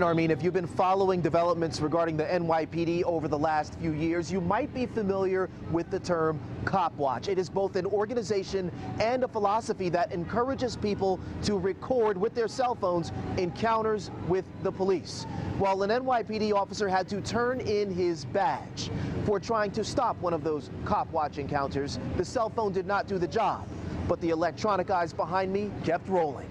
Charmine, if you've been following developments regarding the NYPD over the last few years, you might be familiar with the term Cop Watch. It is both an organization and a philosophy that encourages people to record with their cell phones encounters with the police. Well, an NYPD officer had to turn in his badge for trying to stop one of those Cop Watch encounters. The cell phone did not do the job, but the electronic eyes behind me kept rolling.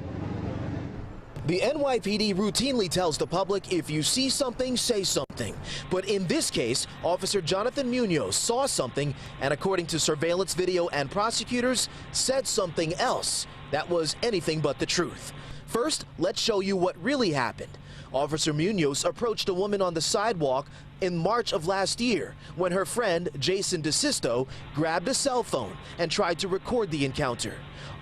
The NYPD routinely tells the public, if you see something, say something. But in this case, Officer Jonathan Munoz saw something and, according to surveillance video and prosecutors, said something else that was anything but the truth. First, let's show you what really happened. Officer Munoz approached a woman on the sidewalk in March of last year when her friend, Jason DeSisto, grabbed a cell phone and tried to record the encounter.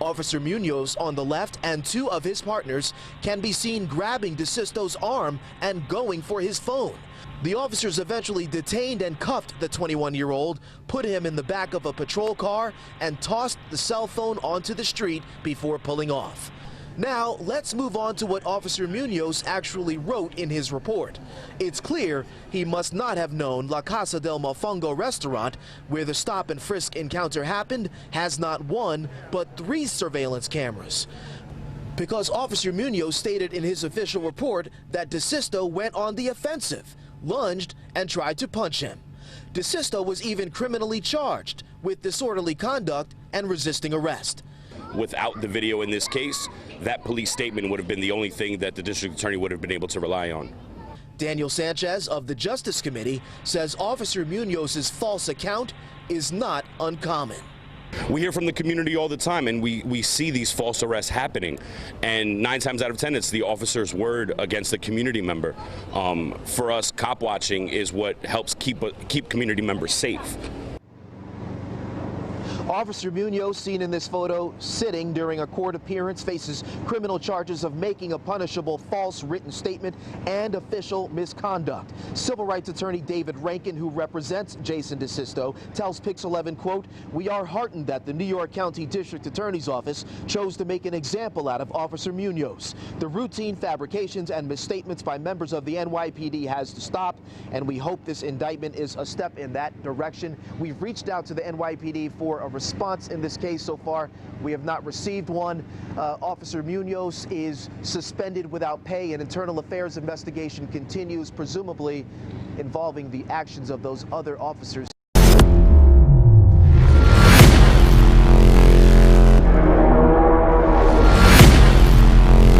Officer Munoz on the left and two of his partners can be seen grabbing DeSisto's arm and going for his phone. The officers eventually detained and cuffed the 21-year-old, put him in the back of a patrol car, and tossed the cell phone onto the street before pulling off. Now, let's move on to what Officer Munoz actually wrote in his report. It's clear he must not have known La Casa del Mofongo restaurant, where the stop and frisk encounter happened, has not one, but 3 surveillance cameras. Because Officer Munoz stated in his official report that DeSisto went on the offensive, lunged, and tried to punch him. DeSisto was even criminally charged with disorderly conduct and resisting arrest. Without the video in this case, that police statement would have been the only thing that the district attorney would have been able to rely on. Daniel Sanchez of the Justice Committee says Officer Munoz's false account is not uncommon. We hear from the community all the time, and we see these false arrests happening. And 9 times out of 10, it's the officer's word against the community member. For us, cop watching is what helps keep community members safe. Officer Munoz, seen in this photo sitting during a court appearance, faces criminal charges of making a punishable false written statement and official misconduct. Civil rights attorney David Rankin, who represents Jason DeSisto, tells Pix 11, quote, "We are heartened that the New York County District Attorney's Office chose to make an example out of Officer Munoz. The routine fabrications and misstatements by members of the NYPD has to stop, and we hope this indictment is a step in that direction." We've reached out to the NYPD for a response in this case. So far, we have not received one. Officer Munoz is suspended without pay. An internal affairs investigation continues, presumably involving the actions of those other officers.